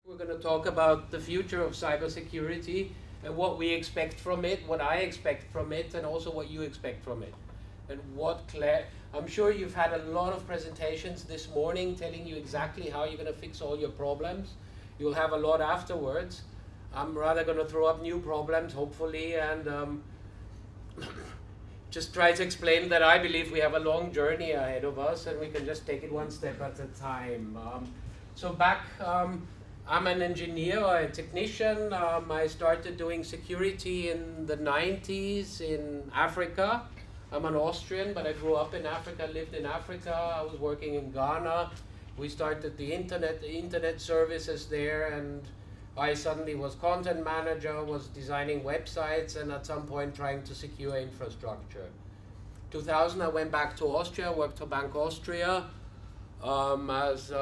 We're going to talk about the future of cybersecurity and what we expect from it, what I expect from it, and also what you expect from it. And I'm sure you've had a lot of presentations this morning telling you exactly how you're going to fix all your problems. You'll have a lot afterwards. I'm rather going to throw up new problems, hopefully, and just try to explain that I believe we have a long journey ahead of us and we can just take it one step at a time. I'm an engineer or a technician. I started doing security in the 90s in Africa. I'm an Austrian, but I grew up in Africa, lived in Africa. I was working in Ghana. We started the internet services there, and I suddenly was content manager, was designing websites, and at some point trying to secure infrastructure. 2000, I went back to Austria, worked for Bank Austria as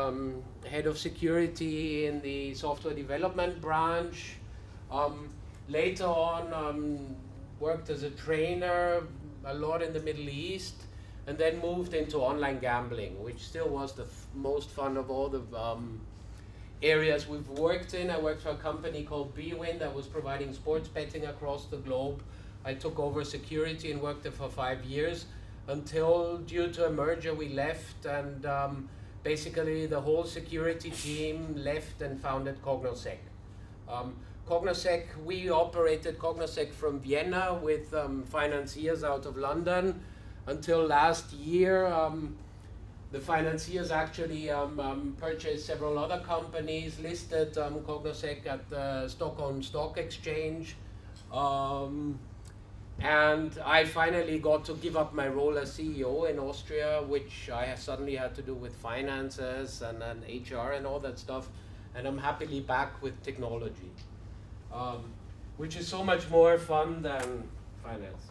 head of security in the software development branch. Later on, worked as a trainer a lot in the Middle East, and then moved into online gambling, which still was the most fun of all the areas we've worked in. I worked for a company called bwin that was providing sports betting across the globe. I took over security and worked there for 5 years until, due to a merger, we left, and basically the whole security team left and founded Cognosec. We operated Cognosec from Vienna with financiers out of London until last year. The financiers actually purchased several other companies, listed Cognosec at the Stockholm Stock Exchange, and I finally got to give up my role as CEO in Austria, which I suddenly had to do with finances and HR and all that stuff, and I'm happily back with technology, which is so much more fun than finance.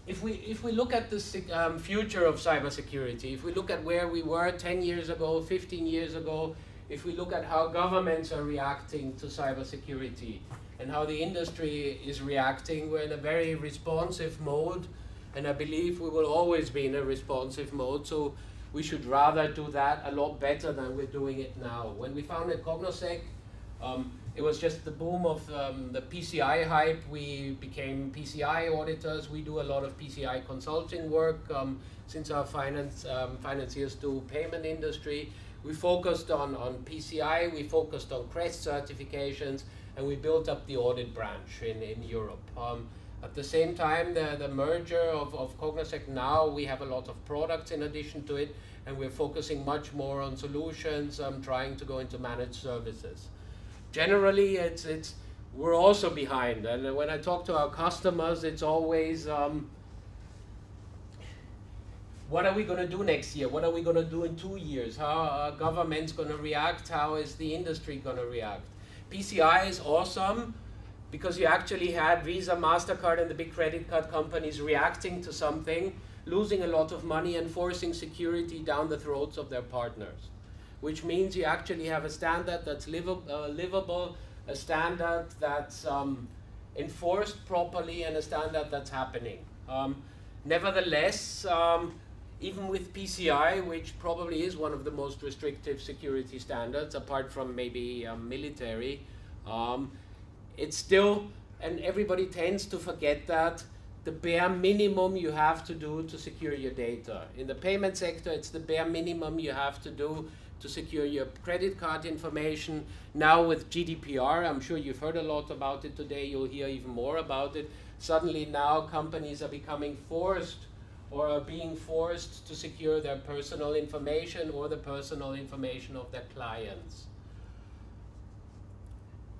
If we look at the future of cybersecurity, if we look at where we were 10 years ago, 15 years ago, if we look at how governments are reacting to cybersecurity and how the industry is reacting, we're in a very responsive mode, and I believe we will always be in a responsive mode, so we should rather do that a lot better than we're doing it now. When we founded Cognosec, it was just the boom of the PCI hype. We became PCI auditors. We do a lot of PCI consulting work since our financiers do payment industry. We focused on PCI, we focused on CREST certifications, and we built up the audit branch in Europe. At the same time, the merger of Cognosec, now we have a lot of products in addition to it, and we're focusing much more on solutions, trying to go into managed services. Generally, we're also behind, and when I talk to our customers, it's always, what are we going to do next year? What are we going to do in 2 years? How are governments going to react? How is the industry going to react? PCI is awesome because you actually had Visa, MasterCard, and the big credit card companies reacting to something, losing a lot of money and forcing security down the throats of their partners, which means you actually have a standard that's livable, a standard that's enforced properly, and a standard that's happening. Nevertheless, even with PCI, which probably is one of the most restrictive security standards, apart from maybe military, it's still, and everybody tends to forget that, the bare minimum you have to do to secure your data. In the payment sector, it's the bare minimum you have to do to secure your credit card information. Now with GDPR, I'm sure you've heard a lot about it today, you'll hear even more about it. Suddenly now companies are becoming forced or are being forced to secure their personal information or the personal information of their clients.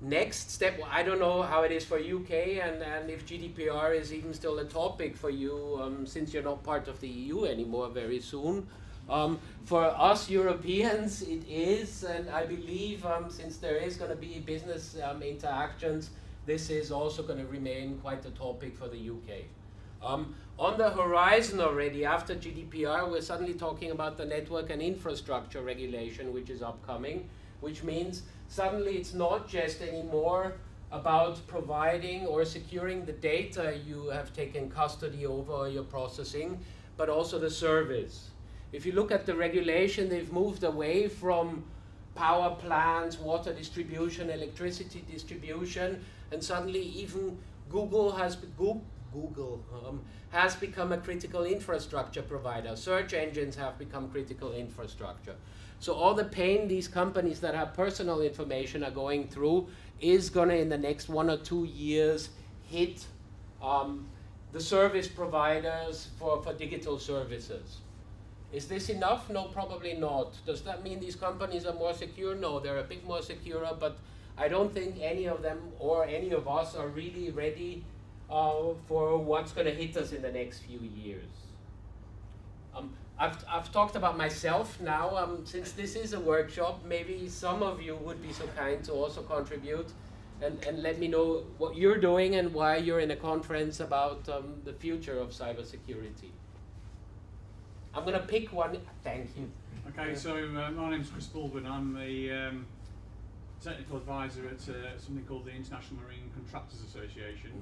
Next step, I don't know how it is for UK and if GDPR is even still a topic for you since you're not part of the EU anymore very soon. For us Europeans it is, and I believe since there is going to be business interactions, this is also going to remain quite a topic for the UK. On the horizon already, after GDPR, we're suddenly talking about the network and infrastructure regulation, which is upcoming, which means suddenly it's not just anymore about providing or securing the data you have taken custody over or you're processing, but also the service. if you look at the regulation, they've moved away from power plants, water distribution, electricity distribution, and suddenly even Google has become a critical infrastructure provider. Search engines have become critical infrastructure. So all the pain these companies that have personal information are going through is going to, in the next 1 or 2 years, hit the service providers for digital services. Is this enough? No, probably not. Does that mean these companies are more secure? No, they're a bit more secure, but I don't think any of them or any of us are really ready for what's going to hit us in the next few years. I've talked about myself now. Since this is a workshop, maybe some of you would be so kind to also contribute and let me know what you're doing and why you're in a conference about the future of cybersecurity. I'm going to pick one. Thank you. Okay, so my name's Chris Baldwin. I'm the technical advisor at something called the International Marine Contractors Association.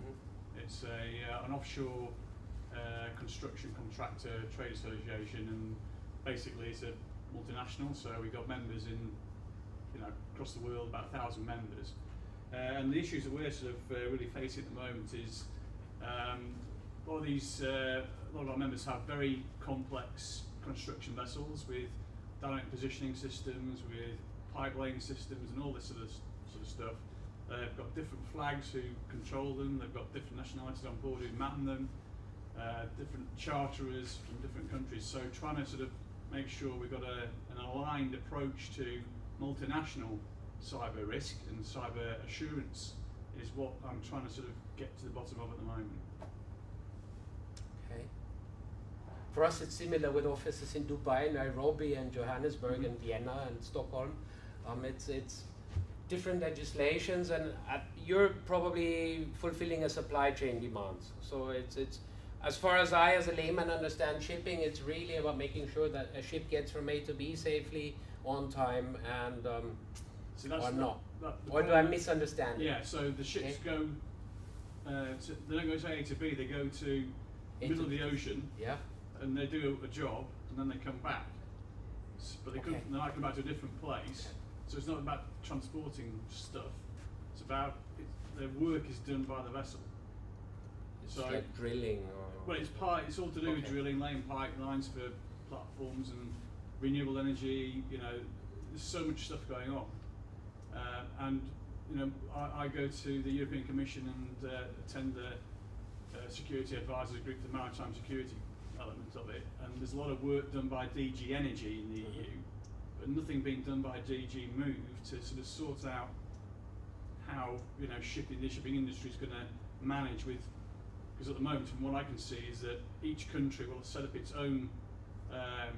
It's an offshore construction contractor trade association, and basically it's a multinational. So we've got members in, across the world, about 1,000 members. And the issues that we're sort of really facing at the moment is a lot of our members have very complex construction vessels with dynamic positioning systems, with pipe laying systems, and all this sort of stuff. They've got different flags who control them. They've got different nationalities on board who man them. Different charterers from different countries. So trying to sort of make sure we've got an aligned approach to multinational cyber risk and cyber assurance is what I'm trying to sort of get to the bottom of at the moment. Okay. For us, it's similar with offices in Dubai, Nairobi, and Johannesburg, and Vienna, and Stockholm. It's different legislations, and you're probably fulfilling a supply chain demands. So it's as far as I, as a layman, understand shipping, it's really about making sure that a ship gets from A to B safely, on time, and so that's or not. Or do I misunderstand? Yeah. So the ships go. They don't go to A to B. They go to the middle of the ocean. Yeah. And they do a job, and then they come back. But they might come back to a different place. So it's not about transporting stuff. It's about their work is done by the vessel. It's so like drilling. Well, it's all to do with drilling, laying pipelines for platforms and renewable energy. There's so much stuff going on. And I go to the European Commission and attend the Security Advisors Group for the Maritime Security element of it. And there's a lot of work done by DG Energy in the EU, but nothing being done by DG Move to sort of sort out how the shipping industry is going to manage with. Because at the moment, from what I can see, is that each country will set up its own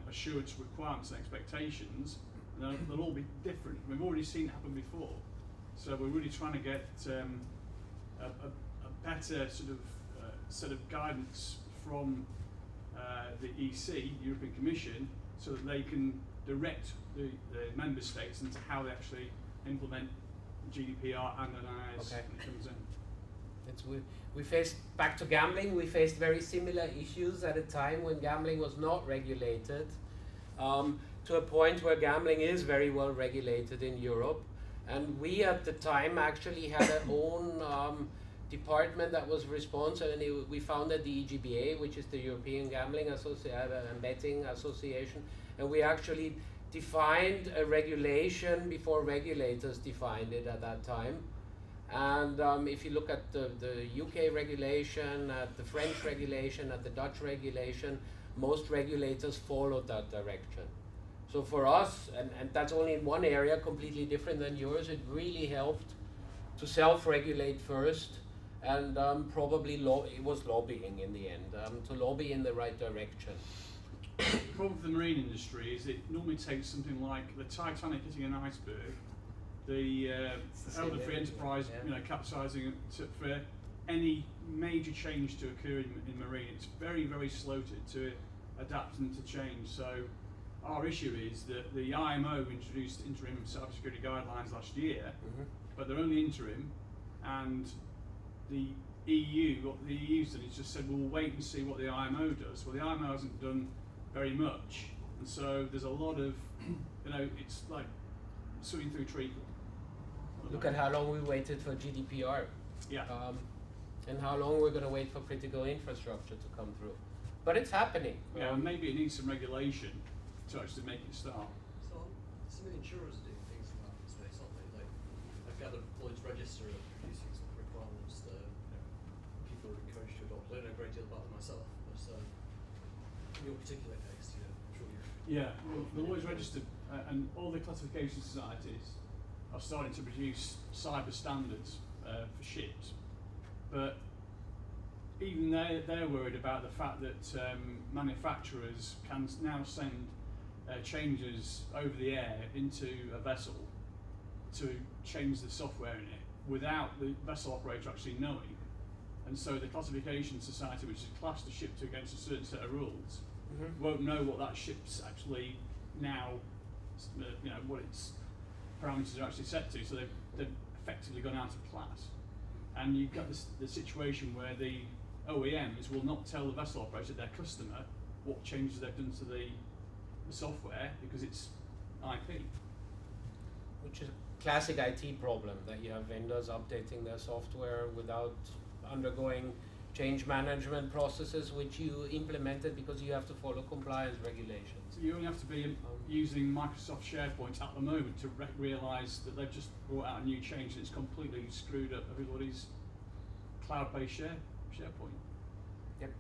assurance requirements and expectations, and they'll all be different. We've already seen it happen before, so we're really trying to get a better sort of set of guidance from the EC, European Commission, so that they can direct the member states into how they actually implement GDPR and NIS when it comes in. We faced, back to gambling, we faced very similar issues at a time when gambling was not regulated, to a point where gambling is very well regulated in Europe. And we at the time actually had our own department that was responsible, and we founded the EGBA, which is the European Gambling and Betting Association, and we actually defined a regulation before regulators defined it at that time. And if you look at the UK regulation, at the French regulation, at the Dutch regulation, most regulators followed that direction. So for us, and that's only in one area, completely different than yours, it really helped to self-regulate first, and probably it was lobbying in the end, to lobby in the right direction. The problem with the marine industry is it normally takes something like the Titanic hitting an iceberg, the Elder Free Enterprise capsizing for any major change to occur in marine. It's very, very slow to adapt and to change. So our issue is that the IMO introduced interim cybersecurity guidelines last year, but they're only interim, and the EU, what the EU's done is just said, well, we'll wait and see what the IMO does. Well, the IMO hasn't done very much, And so there's a lot of, it's like swimming through treacle. Look at how long we waited for GDPR. Yeah. And how long we're going to wait for critical infrastructure to come through. But it's happening. Yeah, and maybe it needs some regulation to actually make it start. So some of the insurers are doing things in that space, aren't they? Like, I've gathered Lloyd's Register are producing some requirements that people are encouraged to adopt. I don't know a great deal about them myself, but in your particular case, I'm sure you've... Yeah, well, the Lloyd's Register and all the classification societies are starting to produce cyber standards for ships, but even they're worried about the fact that manufacturers can now send changes over the air into a vessel to change the software in it without the vessel operator actually knowing. And so the classification society, which has classed a ship to against a certain set of rules, won't know what that ship's actually now, what its parameters are actually set to. So they've effectively gone out of class. And you've got the situation where the OEMs will not tell the vessel operator, their customer, what changes they've done to the software because it's IP. Which is a classic IT problem, that you have vendors updating their software without undergoing change management processes, which you implemented because you have to follow compliance regulations. You only have to be using Microsoft SharePoint at the moment to realise that they've just brought out a new change and it's completely screwed up everybody's cloud-based SharePoint. Yep.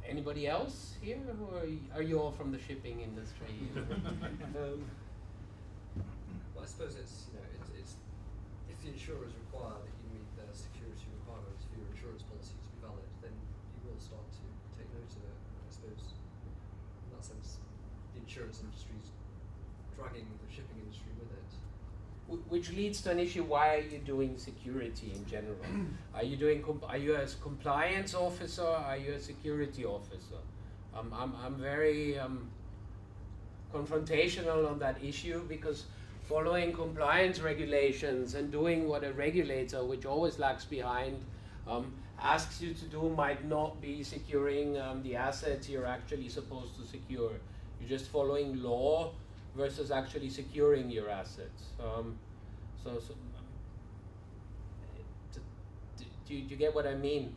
Anybody else here, or are you all from the shipping industry? Well, I suppose it's if the insurers require that you meet their security requirements for your insurance policy to be valid, then you will start to take note of it. I suppose in that sense, the insurance industry is dragging the shipping industry with it. Which leads to an issue: why are you doing security in general? Are you a compliance officer? Are you a security officer? I'm very confrontational on that issue, because following compliance regulations and doing what a regulator, which always lags behind, asks you to do might not be securing the assets you're actually supposed to secure. You're just following law versus actually securing your assets. Do you get what I mean?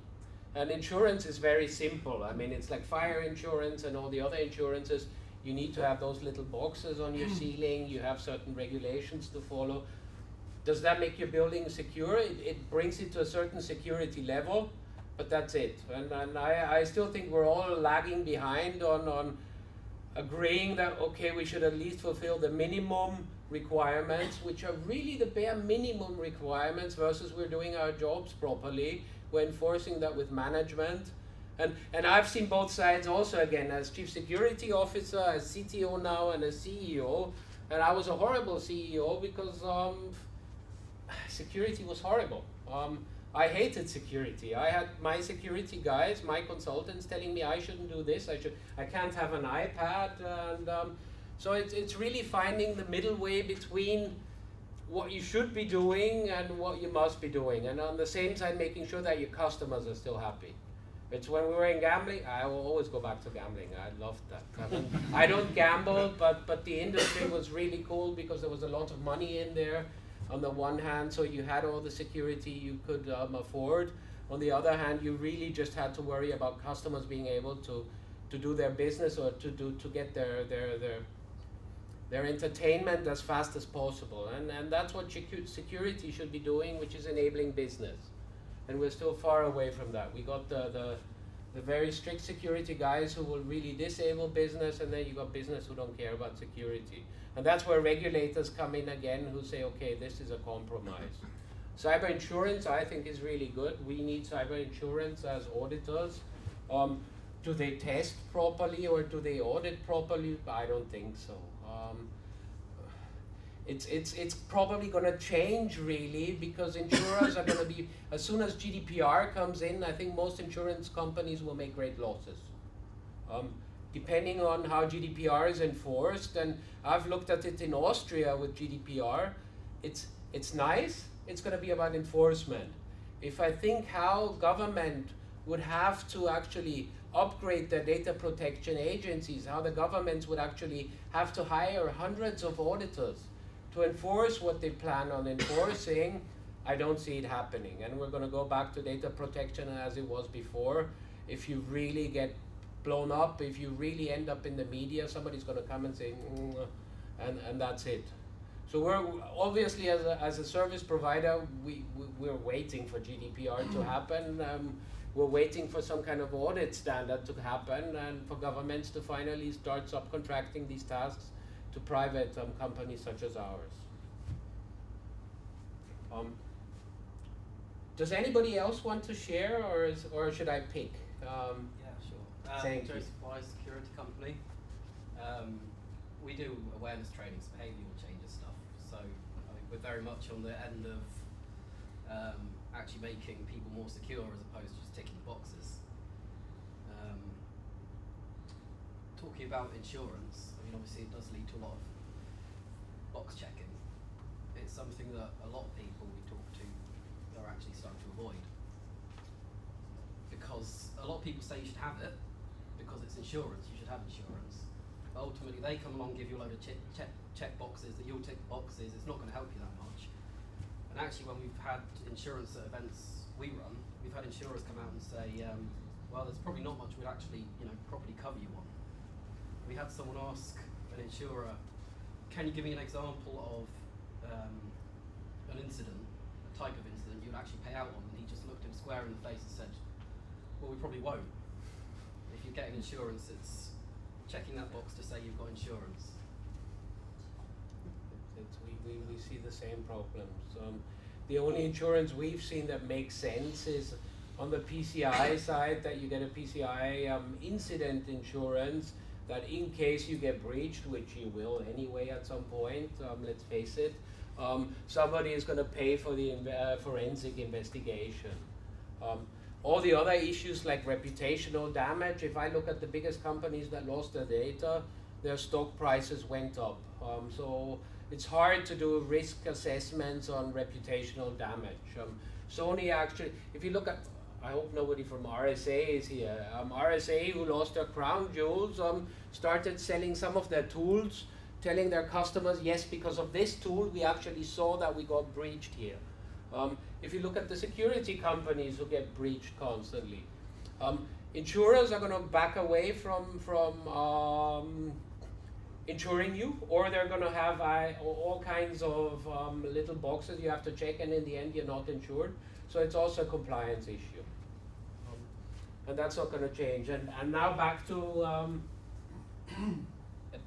And insurance is very simple. I mean, it's like fire insurance and all the other insurances. You need to have those little boxes on your ceiling. You have certain regulations to follow. Does that make your building secure? It brings it to a certain security level, but that's it. And I still think we're all lagging behind on agreeing that, okay, we should at least fulfill the minimum requirements, which are really the bare minimum requirements, versus we're doing our jobs properly. We're enforcing that with management. And I've seen both sides also, again, as chief security officer, as CTO now, and as CEO. And I was a horrible CEO because security was horrible. I hated security. I had my security guys, my consultants, telling me I shouldn't do this. I can't have an iPad, and so it's really finding the middle way between what you should be doing and what you must be doing, and on the same side making sure that your customers are still happy. It's when we were in gambling, I will always go back to gambling. I loved that. I mean, I don't gamble, but the industry was really cool because there was a lot of money in there. On the one hand, so you had all the security you could afford. On the other hand, you really just had to worry about customers being able to do their business, or to get their entertainment as fast as possible. And that's what security should be doing, which is enabling business. And we're still far away from that. We got the very strict security guys who will really disable business, and then you got business who don't care about security. And that's where regulators come in again, who say, okay, this is a compromise. Cyber insurance, I think, is really good. We need cyber insurance as auditors. Do they test properly, or do they audit properly? I don't think so. It's probably going to change, really, because insurers are going to be, as soon as GDPR comes in, I think most insurance companies will make great losses. Depending on how GDPR is enforced, and I've looked at it in Austria with GDPR, it's nice. It's going to be about enforcement. If I think how government would have to actually upgrade their data protection agencies, how the governments would actually have to hire hundreds of auditors to enforce what they plan on enforcing, I don't see it happening. And we're going to go back to data protection as it was before. If you really get blown up, if you really end up in the media, somebody's going to come and say, and that's it. So we're obviously, as a service provider, we're waiting for GDPR to happen. We're waiting for some kind of audit standard to happen, and for governments to finally start subcontracting these tasks to private companies such as ours. Does anybody else want to share, or should I pick? Yeah, sure. Thank you. Joseph Wise, security company. We do awareness trainings, behavioural changes stuff. So we're very much on the end of actually making people more secure as opposed to just ticking boxes. Talking about insurance, I mean, obviously it does lead to a lot of box checking. It's something that a lot of people we talk to are actually starting to avoid. Because a lot of people say you should have it, because it's insurance, you should have insurance. But ultimately they come along, give you a load of check boxes that you'll tick boxes, it's not going to help you that much. And actually when we've had insurance at events we run, we've had insurers come out and say, well, there's probably not much we'd actually, properly cover you on. We had someone ask an insurer, can you give me an example of an incident, a type of incident you'd actually pay out on? And he just looked him square in the face and said, well, we probably won't. If you're getting insurance, it's checking that box to say you've got insurance. We see the same problems. The only insurance we've seen that makes sense is on the PCI side, that you get a PCI incident insurance, that in case you get breached, which you will anyway at some point, let's face it, somebody is going to pay for the forensic investigation. All the other issues like reputational damage, if I look at the biggest companies that lost their data, their stock prices went up. So it's hard to do risk assessments on reputational damage. Sony actually, if you look at, I hope nobody from RSA is here. RSA, who lost their crown jewels, started selling some of their tools, telling their customers, yes, because of this tool, we actually saw that we got breached here. If you look at the security companies who get breached constantly, insurers are going to back away from insuring you, or they're going to have all kinds of little boxes you have to check, and in the end you're not insured. So it's also a compliance issue. And that's not going to change. And now back to a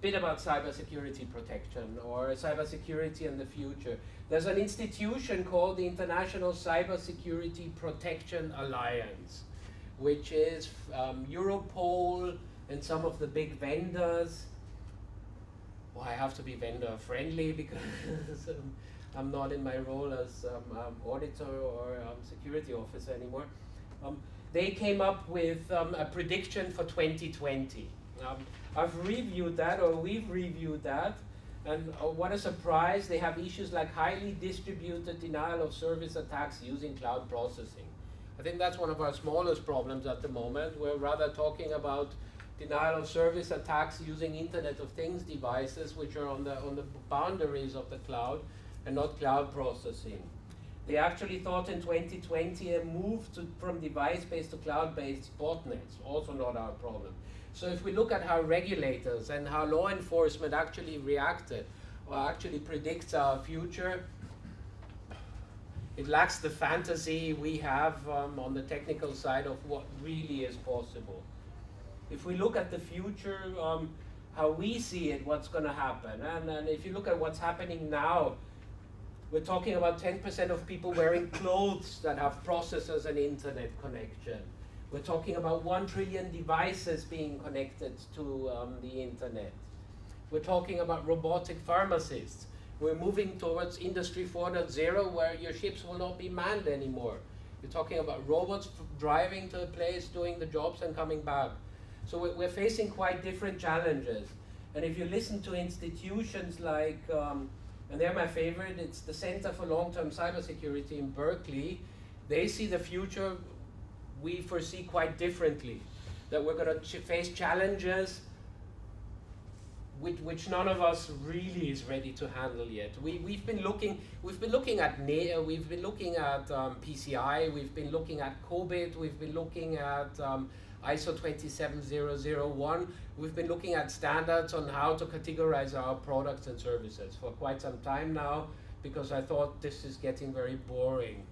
bit about cybersecurity protection, or cybersecurity in the future. There's an institution called the International Cybersecurity Protection Alliance, which is Europol and some of the big vendors. Well, I have to be vendor friendly because I'm not in my role as auditor or security officer anymore. They came up with a prediction for 2020. I've reviewed that, or we've reviewed that, and what a surprise, they have issues like highly distributed denial of service attacks using cloud processing. I think that's one of our smallest problems at the moment. We're rather talking about denial of service attacks using Internet of Things devices, which are on the boundaries of the cloud, and not cloud processing. They actually thought in 2020 a move from device-based to cloud-based botnets, also not our problem. So if we look at how regulators and how law enforcement actually reacted, or actually predicts our future, it lacks the fantasy we have on the technical side of what really is possible. If we look at the future, how we see it, what's going to happen, and if you look at what's happening now, we're talking about 10% of people wearing clothes that have processors and internet connection. We're talking about 1 trillion devices being connected to the internet. We're talking about robotic pharmacists. We're moving towards Industry 4.0, where your ships will not be manned anymore. We're talking about robots driving to a place, doing the jobs and coming back. So we're facing quite different challenges. And if you listen to institutions like, and they're my favorite, it's the Center for Long-Term Cybersecurity in Berkeley, they see the future we foresee quite differently. that we're going to face challenges which none of us really is ready to handle yet. We've been looking at PCI, we've been looking at COBIT, we've been looking at ISO 27001. We've been looking at standards on how to categorize our products and services for quite some time now, because I thought this is getting very boring.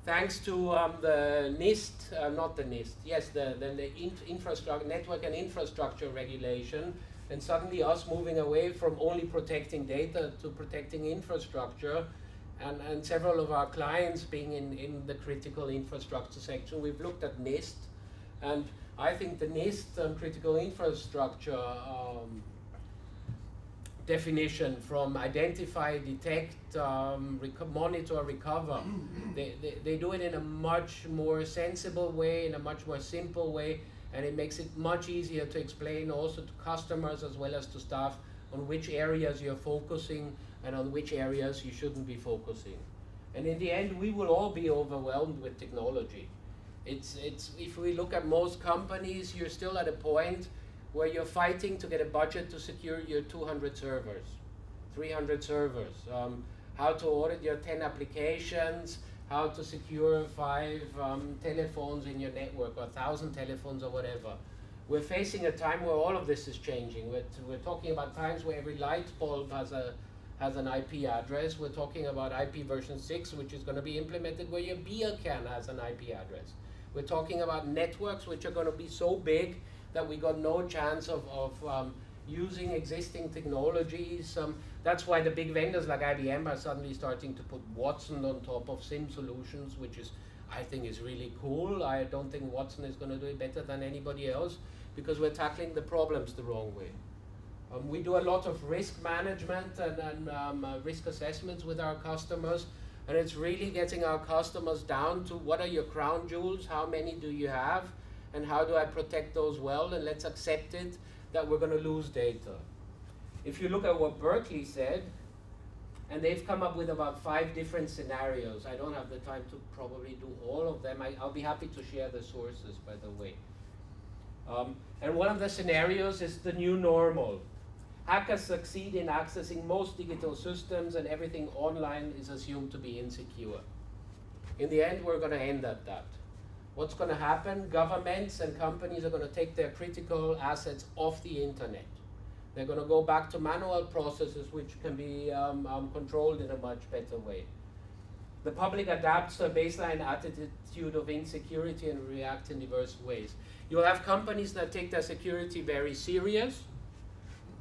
Thanks to the NIST, not the NIST, yes, the infrastructure, network and infrastructure regulation, and suddenly us moving away from only protecting data to protecting infrastructure, and several of our clients being in the critical infrastructure section, we've looked at NIST, and I think the NIST critical infrastructure definition from identify, detect, monitor, recover, they do it in a much more sensible way, in a much more simple way, and it makes it much easier to explain also to customers as well as to staff on which areas you're focusing and on which areas you shouldn't be focusing. And in the end, we will all be overwhelmed with technology. If we look at most companies, you're still at a point where you're fighting to get a budget to secure your 200 servers, 300 servers, how to audit your 10 applications, how to secure 5 telephones in your network, or 1,000 telephones or whatever. We're facing a time where all of this is changing. We're talking about times where every light bulb has an IP address. We're talking about IP version 6, which is going to be implemented where your beer can has an IP address. We're talking about networks which are going to be so big that we got no chance of using existing technologies. That's why the big vendors like IBM are suddenly starting to put Watson on top of SIM solutions, which is, I think, is really cool. I don't think Watson is going to do it better than anybody else, because we're tackling the problems the wrong way. We do a lot of risk management and risk assessments with our customers, and it's really getting our customers down to what are your crown jewels, how many do you have, and how do I protect those well, and let's accept it that we're going to lose data. If you look at what Berkeley said, and they've come up with about 5 different scenarios. I don't have the time to probably do all of them. I'll be happy to share the sources, by the way. And one of the scenarios is the new normal. Hackers succeed in accessing most digital systems, and everything online is assumed to be insecure. In the end, we're going to end at that. What's going to happen? Governments and companies are going to take their critical assets off the internet. They're going to go back to manual processes which can be controlled in a much better way. The public adapts to a baseline attitude of insecurity and react in diverse ways. You'll have companies that take their security very serious,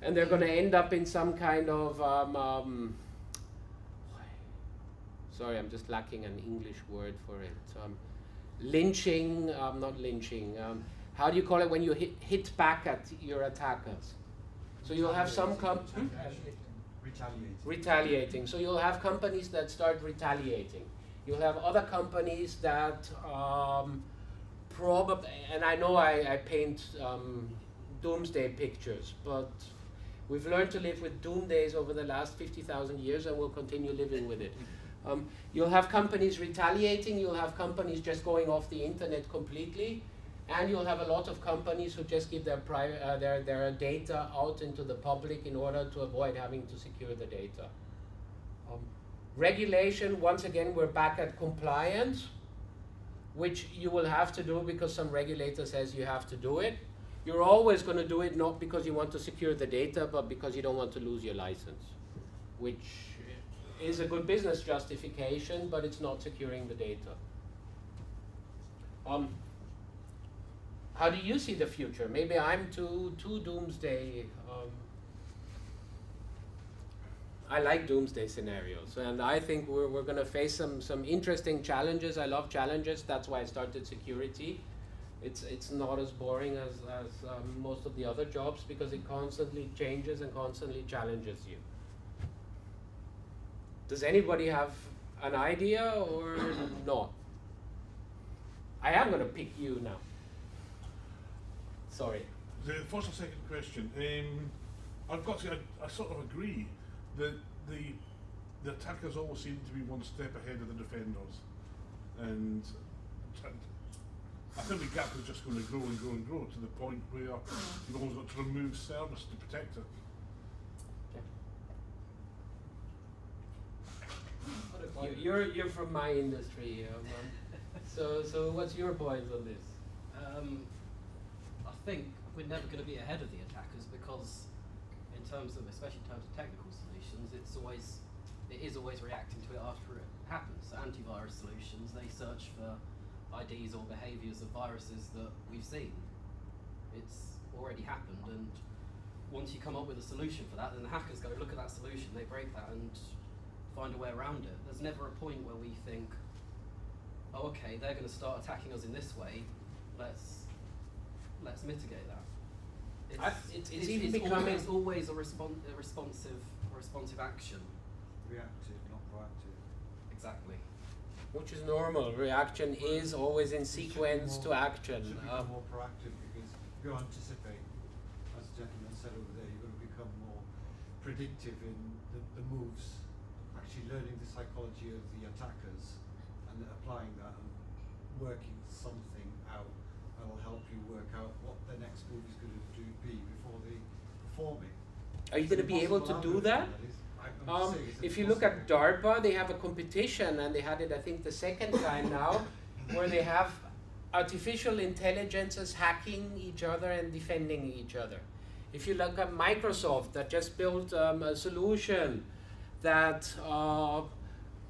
and they're going to end up in some kind of sorry, I'm just lacking an English word for it. Lynching, not lynching. How do you call it when you hit back at your attackers? So you'll have some retaliating. So you'll have companies that start retaliating. You'll have other companies that probably, and I know I paint doomsday pictures, but we've learned to live with doomsdays over the last 50,000 years, and we'll continue living with it. You'll have companies retaliating, you'll have companies just going off the internet completely, and you'll have a lot of companies who just give their data out into the public in order to avoid having to secure the data. Regulation, once again, we're back at compliance, which you will have to do because some regulator says you have to do it. You're always going to do it not because you want to secure the data, but because you don't want to lose your license, which is a good business justification, but it's not securing the data. How do you see the future? Maybe I'm too doomsday. I like doomsday scenarios, and I think we're going to face some interesting challenges. I love challenges. That's why I started security. It's not as boring as most of the other jobs, because it constantly changes and constantly challenges you. Does anybody have an idea or not? I am going to pick you now. Sorry. The first or second question. I've got to say, I sort of agree that the attackers always seem to be one step ahead of the defenders, and I think the gap is just going to grow and grow and grow to the point where you've almost got to remove service to protect it. You're from my industry, so what's your point on this? I think we're never going to be ahead of the attackers because, especially in terms of technical solutions, it is always reacting to it after it happens. So antivirus solutions, they search for IDs or behaviours of viruses that we've seen. It's already happened, and once you come up with a solution for that, then the hackers go look at that solution, they break that and find a way around it. There's never a point where we think, oh, okay, they're going to start attacking us in this way. Let's mitigate that. It's even becoming always a responsive action. Reactive, not proactive. Exactly. which is normal. Reaction is always in sequence to action. Should become more proactive because if you anticipate, as the gentleman said over there, you're going to become more predictive in the moves, actually learning the psychology of the attackers and applying that and working something out that will help you work out what the next move is going to be before they perform it. Are you going to be able to do that? If you look at DARPA, they have a competition, and they had it, I think, the second time now, where they have artificial intelligences hacking each other and defending each other. If you look at Microsoft, that just built a solution that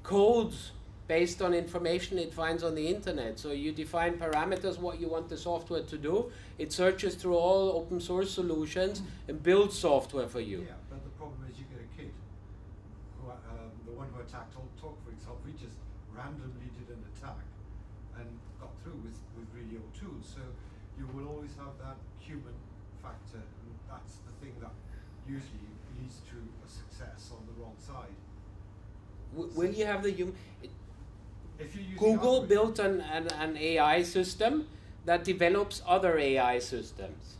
codes based on information it finds on the internet. So you define parameters, what you want the software to do. It searches through all open source solutions and builds software for you. Yeah, but the problem is you get a kid, who, the one who attacked Talk, for example, he just randomly did an attack and got through with really old tools. So you will always have that human factor, and that's the thing that usually leads to a success on the wrong side. Will you have the human? If you use Google built an AI system that develops other AI systems.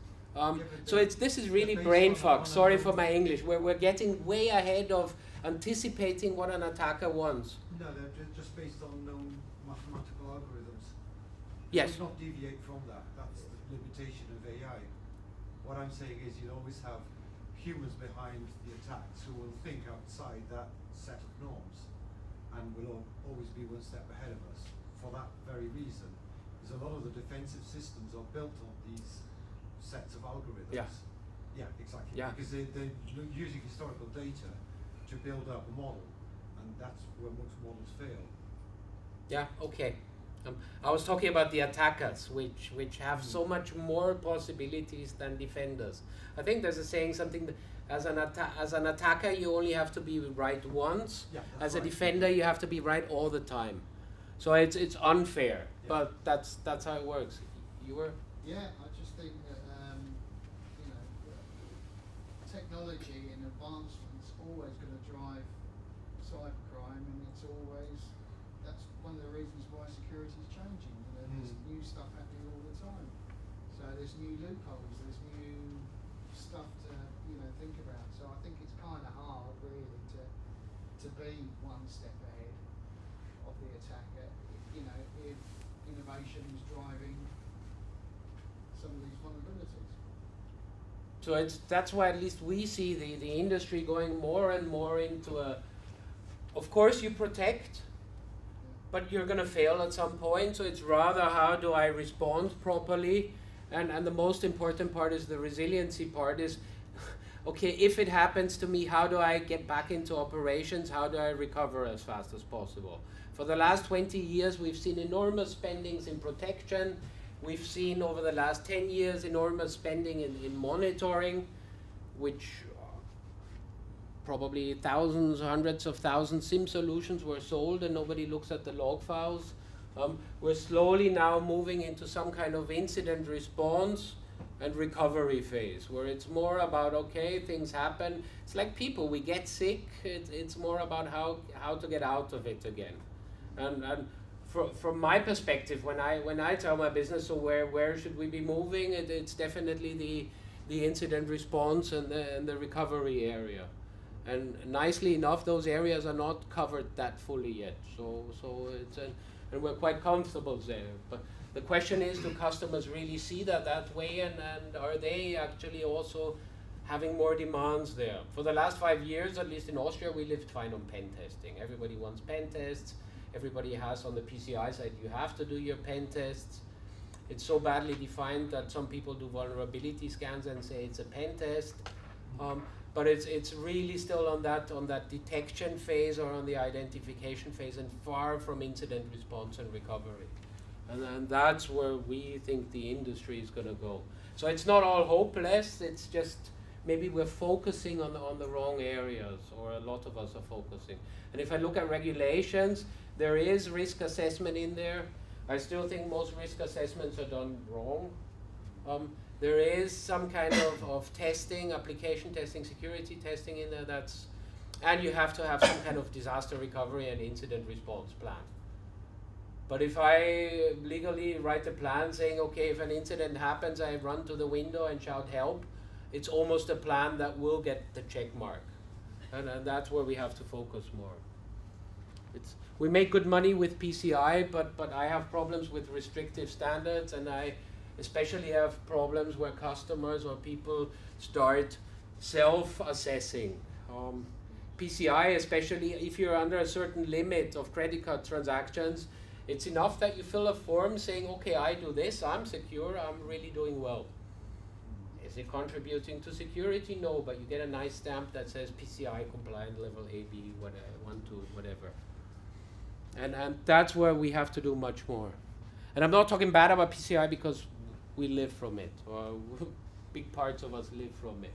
So this is really brain fuck. Sorry for my English. We're getting way ahead of anticipating what an attacker wants. No, they're just based on known mathematical algorithms. Yes. You not deviate from that. That's the limitation of AI. What I'm saying is you'll always have humans behind the attacks who will think outside that set of norms and will always be one step ahead of us for that very reason. Because a lot of the defensive systems are built on these sets of algorithms. Yeah. Yeah, exactly. Yeah. Because they're using historical data to build up a model, and that's where most models fail. Yeah. Okay. I was talking about the attackers, which have so much more possibilities than defenders. I think there's a saying something that as an attacker you only have to be right once. Yeah, as a right. defender you have to be right all the time. So it's unfair, Yeah. but that's how it works. You were. Yeah, I just think that technology and advancement's always going to drive cybercrime, and that's one of the reasons why security is changing. There's new stuff happening all the time. So there's new loopholes, there's new stuff to think about. So I think it's kind of hard really to be one step ahead of the attacker. If innovation is driving some of these vulnerabilities. So that's why at least we see the industry going more and more into a. Of course you protect, but you're going to fail at some point. So it's rather how do I respond properly, and the most important part is the resiliency part is. Okay, if it happens to me, how do I get back into operations? How do I recover as fast as possible? For the last 20 years, we've seen enormous spendings in protection. We've seen over the last 10 years enormous spending in monitoring, which probably thousands, hundreds of thousands SIM solutions were sold and nobody looks at the log files. We're slowly now moving into some kind of incident response and recovery phase, where it's more about, okay, things happen. It's like people, we get sick. It's more about how to get out of it again. And from my perspective, when I tell my business, so where should we be moving? It's definitely the incident response and the recovery area. And nicely enough, those areas are not covered that fully yet. So it's and we're quite comfortable there. But the question is, do customers really see that way, and are they actually also having more demands there? For the last 5 years, at least in Austria, we lived fine on pen testing. Everybody wants pen tests. Everybody has on the PCI side, you have to do your pen tests. It's so badly defined that some people do vulnerability scans and say it's a pen test. But it's really still on that detection phase or on the identification phase, and far from incident response and recovery. And that's where we think the industry is going to go. So it's not all hopeless, it's just maybe we're focusing on the wrong areas, or a lot of us are focusing. And if I look at regulations, there is risk assessment in there. I still think most risk assessments are done wrong. There is some kind of testing, application testing, security testing in there, and you have to have some kind of disaster recovery and incident response plan. But if I legally write a plan saying, okay, if an incident happens, I run to the window and shout help, it's almost a plan that will get the check mark. And that's where we have to focus more. We make good money with PCI, but I have problems with restrictive standards, and I especially have problems where customers or people start self-assessing. PCI, especially if you're under a certain limit of credit card transactions, it's enough that you fill a form saying, okay, I do this, I'm secure, I'm really doing well. Is it contributing to security? No, but you get a nice stamp that says PCI compliant level A, B, whatever, 1, 2, whatever. And that's where we have to do much more. And I'm not talking bad about PCI because we live from it, or big parts of us live from it.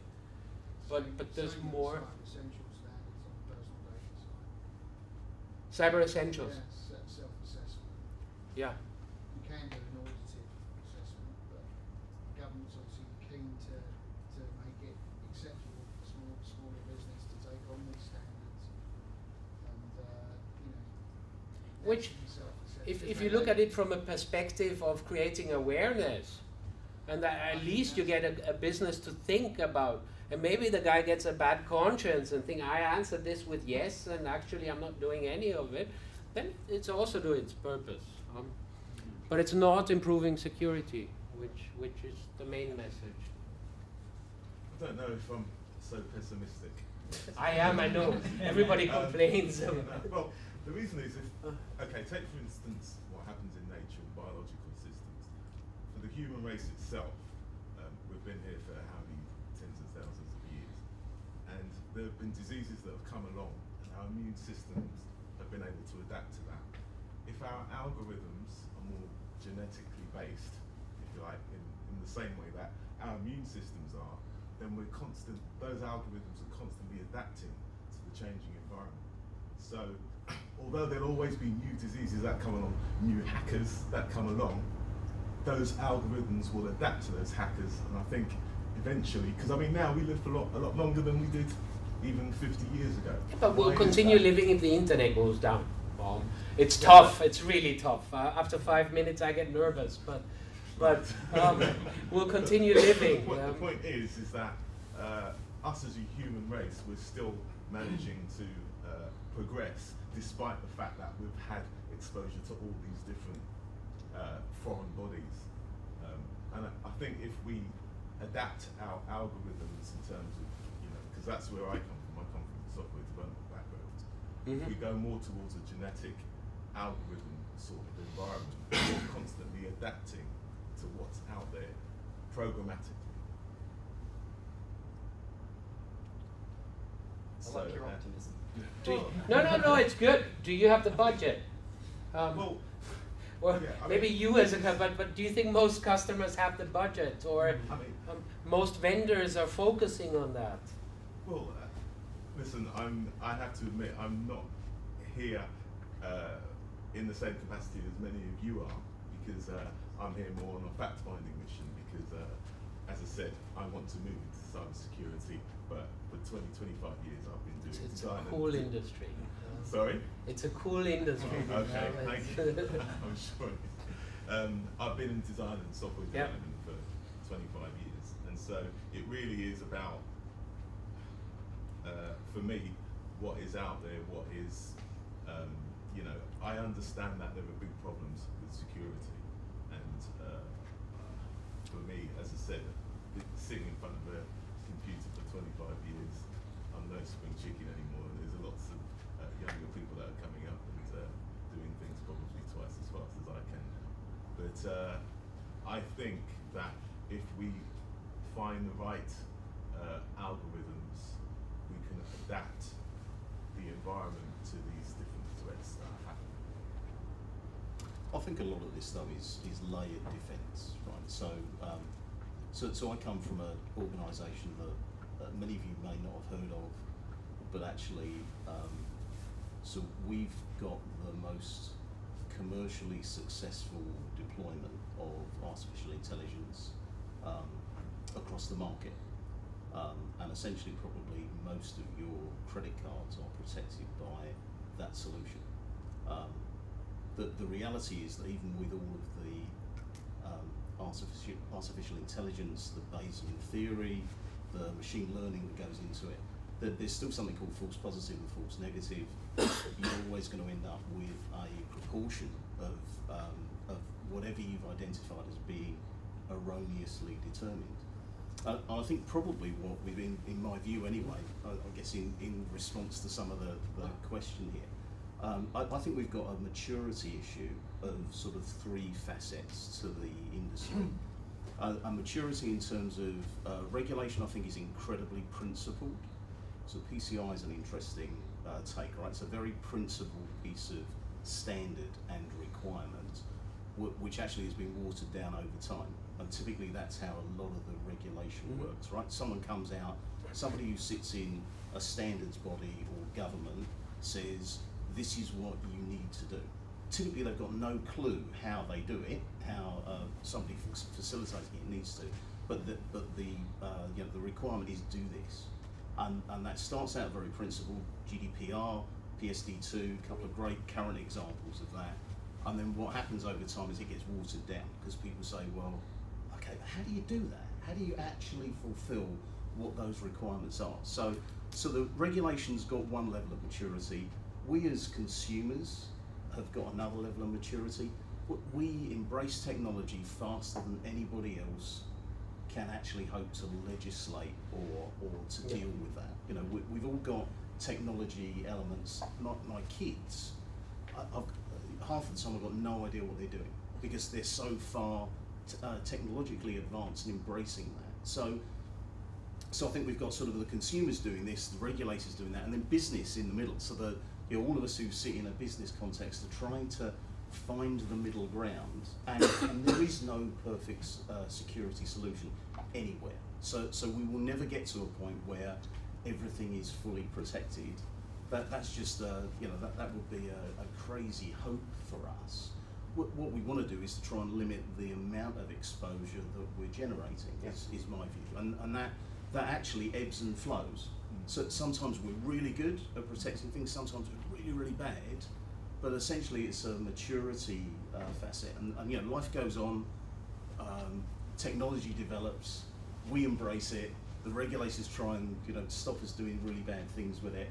But there's more. Cyber essentials standards on personal data side. Cyber essentials. Yes, self-assessment. Yeah. You can do an audited assessment, but the government's obviously keen to make it acceptable for smaller business to take on these standards. And Which, if you look at it from a perspective of creating awareness, and that at least you get a business to think about, and maybe the guy gets a bad conscience and think, I answered this with yes, and actually I'm not doing any of it, then it's also doing its purpose. But it's not improving security, which is the main message. I don't know if I'm so pessimistic. I am, I know. Everybody complains. Well, the reason is, okay, take for instance what happens in nature and biological systems. For the human race itself, we've been here for how many tens of thousands of years, and there have been diseases that have come along, and our immune systems have been able to adapt to that. If our algorithms are more genetically based, if you like, in the same way that our immune systems are, then those algorithms are constantly adapting to the changing environment. So, although there'll always be new diseases that come along, new hackers that come along, those algorithms will adapt to those hackers, and I think eventually, because I mean now we live for a lot longer than we did even 50 years ago. But we'll continue living if the internet goes down. It's tough, it's really tough. After 5 minutes I get nervous, but we'll continue living. The point is that us as a human race, we're still managing to progress despite the fact that we've had exposure to all these different foreign bodies. And I think if we adapt our algorithms in terms of, because that's where I come from the software development background. If we go more towards a genetic algorithm sort of environment, we're constantly adapting to what's out there programmatically. I like your optimism. No, it's good. Do you have the budget? Well, Or yeah, I maybe mean, you as a company, but do you think most customers have the budget, or I mean, most vendors are focusing on that? well, listen, I have to admit, I'm not here in the same capacity as many of you are, because I'm here more on a fact-finding mission, because as I said, I want to move into cybersecurity, but for 20, 25 years I've been doing It's design. a cool industry. Sorry? It's a cool industry. Okay, you know, thank you. I'm sure. I've been in design and software Yep. development for 25 years, and so it really is about, for me, what is out there, what is you know, I understand that there are big problems with security, and for me, as I said, sitting in front of a computer for 25 years, I'm no spring chicken anymore, and there's lots of younger people that are coming up and doing things probably twice as fast as I can. But I think that if we find the right algorithms, we can adapt the environment to these different threats that are happening. I think a lot of this though is layered defence, right? So, so I come from an organisation that many of you may not have heard of, but actually, so we've got the most commercially successful deployment of artificial intelligence across the market. And essentially probably most of your credit cards are protected by that solution. The reality is that even with all of the artificial intelligence, the Bayesian theory, the machine learning that goes into it, there's still something called false positive and false negative. You're always going to end up with a proportion of whatever you've identified as being erroneously determined. I think probably what we've been, in my view anyway, I guess in response to some of the question here, I think we've got a maturity issue of sort of three facets to the industry. A maturity in terms of regulation, I think, is incredibly principled. So PCI is an interesting take, right? It's a very principled piece of standard and requirement, which actually has been watered down over time. And typically that's how a lot of the regulation works, right? Someone comes out, somebody who sits in a standards body or government says, this is what you need to do. Typically they've got no clue how they do it, how somebody facilitating it needs to, but the you know, the requirement is do this. And that starts out very principled, GDPR, PSD2, a couple of great current examples of that. And then what happens over time is it gets watered down because people say, well, okay, but how do you do that? How do you actually fulfill what those requirements are? So the regulation's got one level of maturity. We as consumers have got another level of maturity. We embrace technology faster than anybody else can actually hope to legislate or to deal with that. You know, we've all got technology elements. My kids, half of the time I've got no idea what they're doing because they're so far technologically advanced and embracing that. So I think we've got sort of the consumers doing this, the regulators doing that, and then business in the middle. So that, you know, all of us who sit in a business context are trying to find the middle ground, and there is no perfect security solution anywhere. So we will never get to a point where everything is fully protected. That's just you know, that would be a crazy hope for us. What we want to do is to try and limit the amount of exposure that we're generating. Is my view, and that actually ebbs and flows. So sometimes we're really good at protecting things, sometimes we're really, really bad, but essentially it's a maturity facet. And you know, life goes on, technology develops, we embrace it, the regulators try and, you know, stop us doing really bad things with it,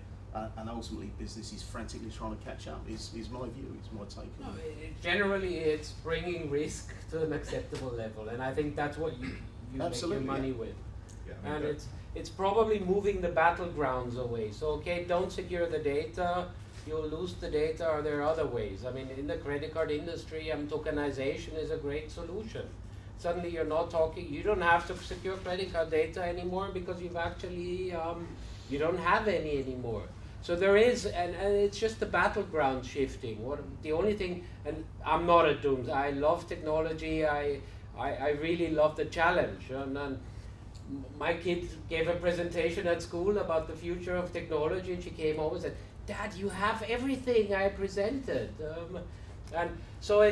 and ultimately business is frantically trying to catch up, is my view, is my take on it. Generally it's bringing risk to an acceptable level, and I think that's what you make your money with. Yeah, I mean, And it's probably moving the battlegrounds away. So okay, don't secure the data, you'll lose the data, or there are other ways. I mean, in the credit card industry, tokenization is a great solution. Suddenly you're not talking, you don't have to secure credit card data anymore because you've actually, you don't have any anymore. So there is, and it's just the battleground shifting. The only thing, and I'm not a dooms, I love technology, I really love the challenge. And my kid gave a presentation at school about the future of technology, and she came home and said, Dad, you have everything I presented. And so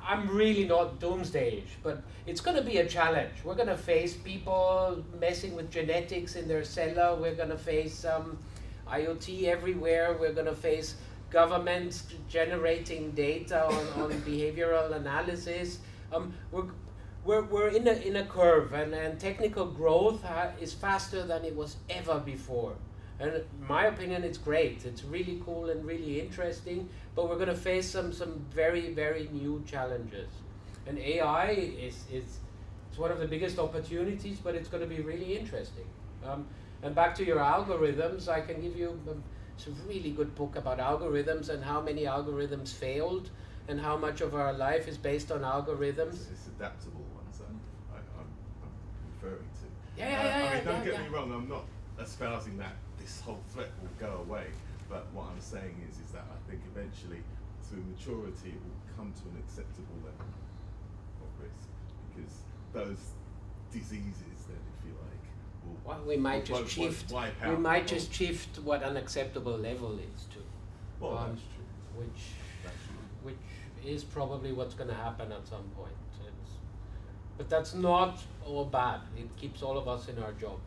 I'm really not doomsday-ish, but it's going to be a challenge. We're going to face people messing with genetics in their cellar. We're going to face IoT everywhere. We're going to face governments generating data on behavioral analysis. We're in a curve, and technical growth is faster than it was ever before. And in my opinion, it's great. It's really cool and really interesting, but we're going to face some very, very new challenges. And AI is it's one of the biggest opportunities, but it's going to be really interesting. And back to your algorithms, I can give you it's a really good book about algorithms and how many algorithms failed and how much of our life is based on algorithms. It's adaptable ones that I'm referring to. Yeah, I mean, don't yeah, get me wrong, I'm not espousing that this whole threat will go away, but what I'm saying is that I think eventually, through maturity, it will come to an acceptable level of risk, because those diseases then, if you like, will Well, we might just shift. wipe We out might the just whole- shift what an acceptable level is to. Well, that's true. That's true. Which is probably what's going to happen at some point. But that's not all bad. It keeps all of us in our job.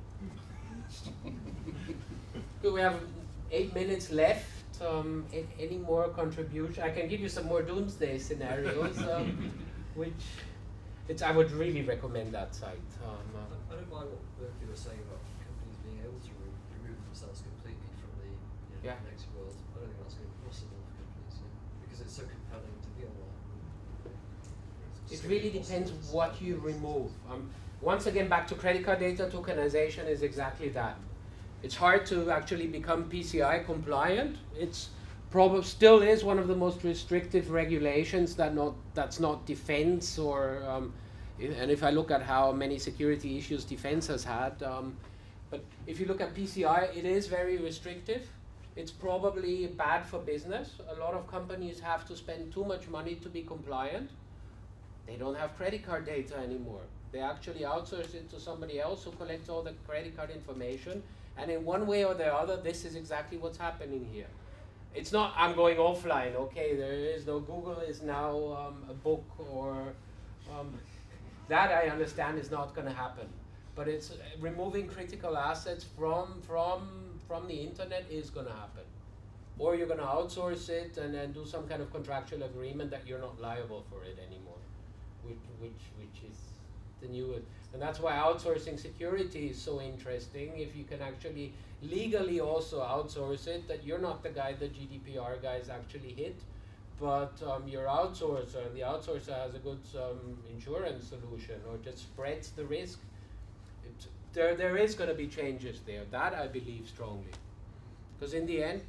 Good, we have 8 minutes left. Any more contribution? I can give you some more doomsday scenarios, which I would really recommend that site. I don't mind what Berkeley was saying about companies being able to remove themselves completely from the Yeah. connected world. I don't think that's going to be possible for companies, because it's so compelling to be online. It's It just really impossible depends to what stop you this. remove. Once again, back to credit card data tokenization is exactly that. It's hard to actually become PCI compliant. It's still is one of the most restrictive regulations that's not defense or, and if I look at how many security issues defense has had, but if you look at PCI, it is very restrictive. It's probably bad for business. A lot of companies have to spend too much money to be compliant. They don't have credit card data anymore. They actually outsource it to somebody else who collects all the credit card information. And in one way or the other, this is exactly what's happening here. It's not, I'm going offline, okay, there is no, Google is now a book or, that I understand is not going to happen. But it's removing critical assets from the internet is going to happen. Or you're going to outsource it and then do some kind of contractual agreement that you're not liable for it anymore, which is the new, and that's why outsourcing security is so interesting. If you can actually legally also outsource it, that you're not the guy the GDPR guys actually hit, but your outsourcer, and the outsourcer has a good insurance solution or just spreads the risk. There is going to be changes there. That I believe strongly, because in the end.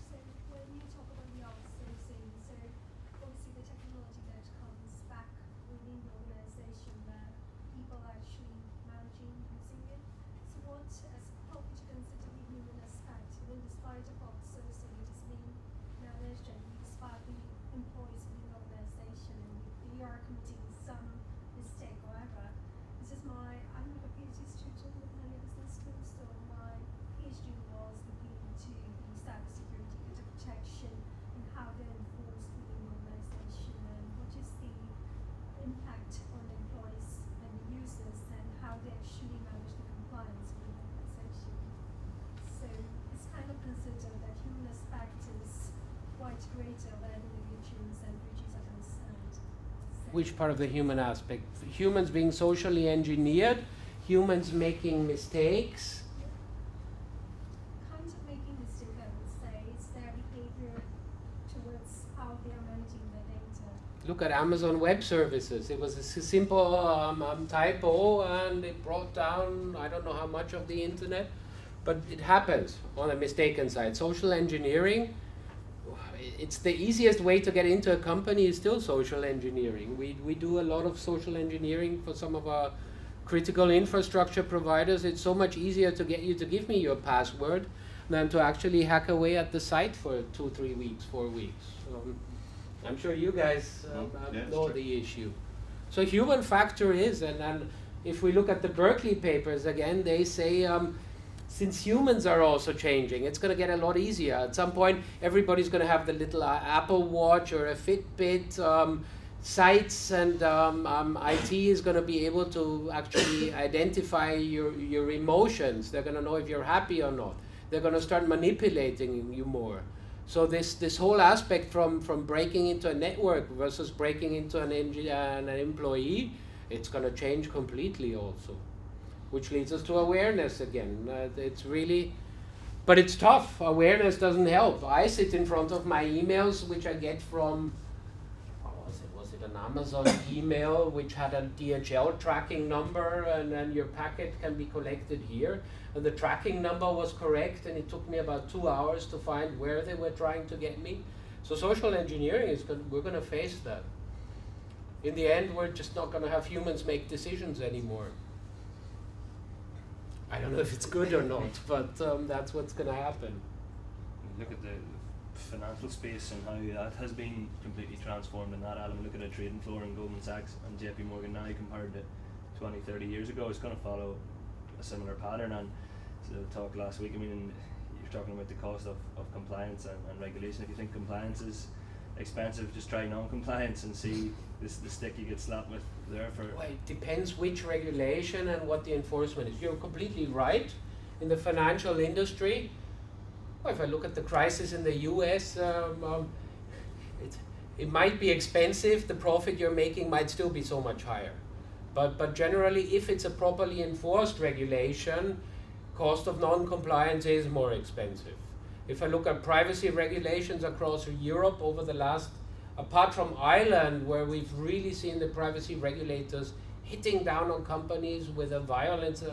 So when you talk about the outsourcing, so obviously the technology that comes back within the organization where people are actually managing using it. So what as how would you consider the human aspect when despite of outsourcing it is being managed and used by the employees within the organization, and if they are committing some mistake or whatever. This is I'm a PhD student with many business schools, so my PhD was looking into the cybersecurity data protection and how they're enforced within the organization, and what is the impact on employees and the users, and how they actually manage the compliance within the organization. So it's kind of considered that human aspect is quite greater where the religions and breaches are concerned. So Which part of the human aspect? Humans being socially engineered, humans making mistakes. kind of making mistake, I would say. It's their behavior towards how they are managing their data. Look at Amazon Web Services. It was a simple typo, and it brought down I don't know how much of the internet, but it happens on a mistaken side. Social engineering. It's the easiest way to get into a company is still social engineering. We do a lot of social engineering for some of our critical infrastructure providers. It's so much easier to get you to give me your password than to actually hack away at the site for 2, 3 weeks, 4 weeks. I'm sure you guys know the issue. So human factor is, and if we look at the Berkeley papers again, they say since humans are also changing, it's going to get a lot easier. At some point, everybody's going to have the little Apple Watch or a Fitbit. Sites and IT is going to be able to actually identify your emotions. They're going to know if you're happy or not. They're going to start manipulating you more. So this whole aspect from breaking into a network versus breaking into an employee, it's going to change completely also. which leads us to awareness again. It's really, but it's tough. Awareness doesn't help. I sit in front of my emails, which I get from, was it an Amazon email, which had a DHL tracking number, and then your packet can be collected here. And the tracking number was correct, and it took me about 2 hours to find where they were trying to get me. So social engineering is we're going to face that. In the end, we're just not going to have humans make decisions anymore. I don't know if it's good or not, but that's what's going to happen. Look at the financial space and how that has been completely transformed in that element. Look at a trading floor in Goldman Sachs and JP Morgan now compared to 20, 30 years ago. It's going to follow a similar pattern. And so talk last week, I mean, you're talking about the cost of compliance and regulation. If you think compliance is expensive, just try non-compliance and see the stick you get slapped with there for. Well, it depends which regulation and what the enforcement is. You're completely right. In the financial industry, well, if I look at the crisis in the US, it might be expensive. The profit you're making might still be so much higher. But generally, if it's a properly enforced regulation, cost of non-compliance is more expensive. If I look at privacy regulations across Europe over the last, apart from Ireland, where we've really seen the privacy regulators hitting down on companies with a violence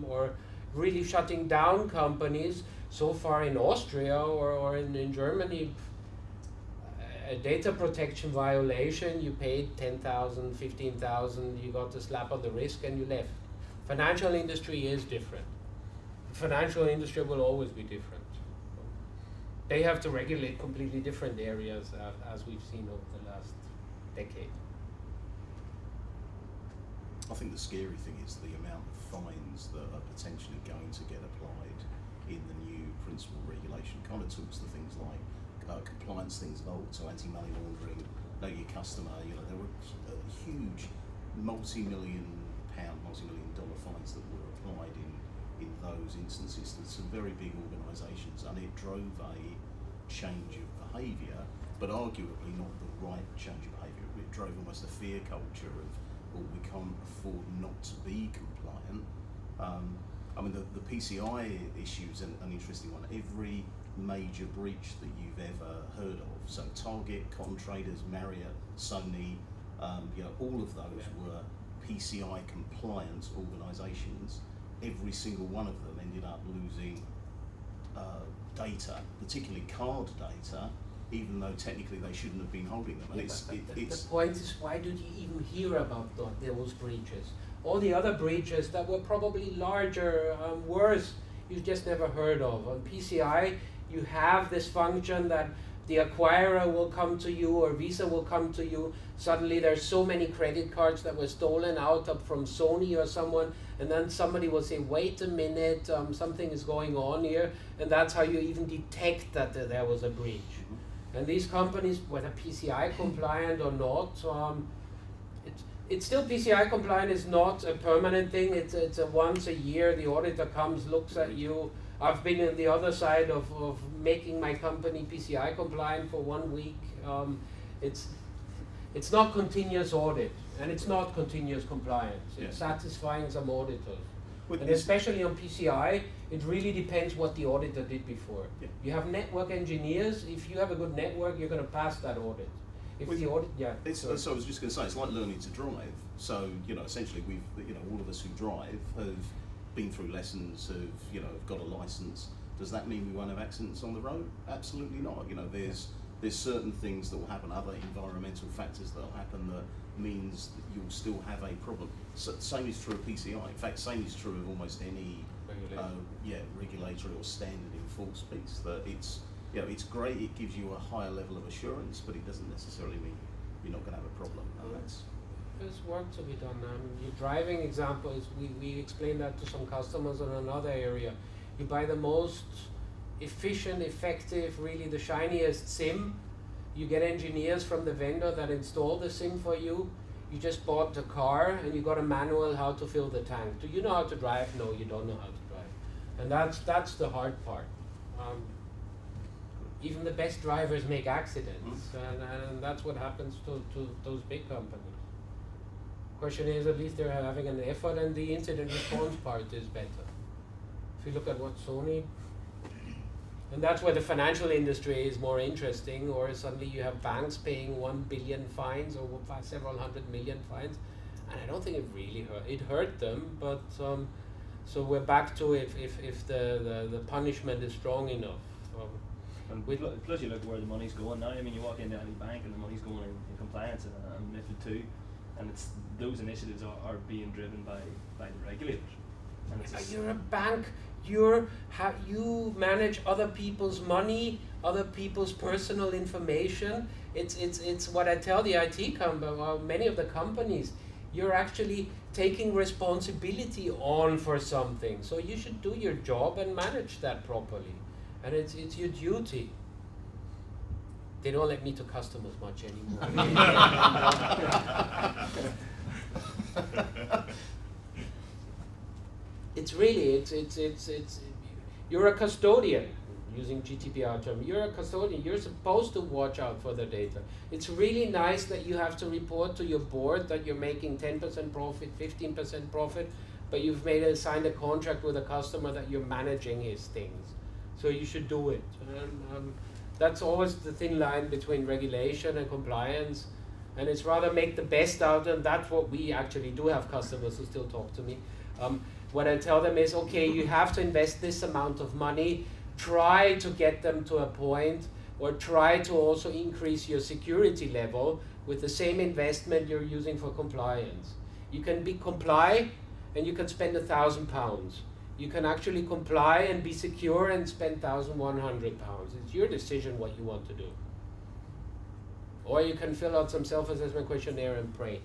or really shutting down companies, so far in Austria or in Germany, a data protection violation, you paid 10,000, 15,000, you got a slap on the wrist and you left. Financial industry is different. The financial industry will always be different. They have to regulate completely different areas as we've seen over the last decade. I think the scary thing is the amount of fines that are potentially going to get applied in the new principal regulation. Kind of talks to things like compliance things of old, so anti-money laundering, know your customer. You know, there were huge multi-million dollar fines that were applied in those instances to some very big organisations, and it drove a change of behaviour, but arguably not the right change of behaviour. It drove almost a fear culture of, well, we can't afford not to be compliant. I mean, the PCI issue is an interesting one. Every major breach that you've ever heard of, so Target, Cotton Traders, Marriott, Sony, you know, all of those were PCI compliant organisations. Every single one of them ended up losing data, particularly card data, even though technically they shouldn't have been holding them. And the point is, why did you even hear about those breaches? All the other breaches that were probably larger, worse, you just never heard of. On PCI, you have this function that the acquirer will come to you or Visa will come to you. Suddenly there's so many credit cards that were stolen out from Sony or someone, and then somebody will say, wait a minute, something is going on here, and that's how you even detect that there was a breach. Mm-hmm. And these companies, whether PCI compliant or not, it's still PCI compliant is not a permanent thing. It's a once a year, the auditor comes, looks at you. I've been on the other side of making my company PCI compliant for 1 week. It's not continuous audit, and it's not continuous compliance. It's satisfying some auditors. And especially on PCI, it really depends what the auditor did before. Yeah. You have network engineers. If you have a good network, you're going to pass that audit. If the audit, so I was just going to say, it's like learning to drive. So, you know, essentially all of us who drive have been through lessons, have got a license. Does that mean we won't have accidents on the road? Absolutely not. You know, there's certain things that will happen, other environmental factors that will happen that means that you'll still have a problem. So, same is true of PCI. In fact, same is true of almost any regulatory or standard enforced piece. That it's great, it gives you a higher level of assurance, but it doesn't necessarily mean you're not going to have a problem. And there's work to be done. Your driving example is, we explained that to some customers in another area. You buy the most efficient, effective, really the shiniest SIM. You get engineers from the vendor that install the SIM for you. You just bought the car and you got a manual how to fill the tank. Do you know how to drive? No, you don't know how to drive. And that's the hard part. Even the best drivers make accidents, and that's what happens to those big companies. question is, at least they're having an effort, and the incident response part is better. If you look at what Sony, and that's where the financial industry is more interesting, or suddenly you have banks paying 1 billion fines or several hundred million fines, and I don't think it really hurt. It hurt them, but so we're back to if the punishment is strong enough. And plus you look where the money's going now. I mean, you walk into any bank and the money's going in compliance and MiFID II, and it's those initiatives are being driven by the regulators. And it's You're a bank. You manage other people's money, other people's personal information. It's what I tell the IT company, many of the companies. You're actually taking responsibility on for something. So you should do your job and manage that properly. And it's your duty. They don't let me to customers much anymore. It's really, you're a custodian, using GDPR term. You're a custodian. You're supposed to watch out for the data. It's really nice that you have to report to your board that you're making 10% profit, 15% profit, but you've signed a contract with a customer that you're managing his things. So you should do it. That's always the thin line between regulation and compliance, and it's rather make the best out, and that's what we actually do have customers who still talk to me. What I tell them is, okay, you have to invest this amount of money, try to get them to a point, or try to also increase your security level with the same investment you're using for compliance. You can comply and you can spend £1,000. You can actually comply and be secure and spend £1,100. It's your decision what you want to do. Or you can fill out some self-assessment questionnaire and pray.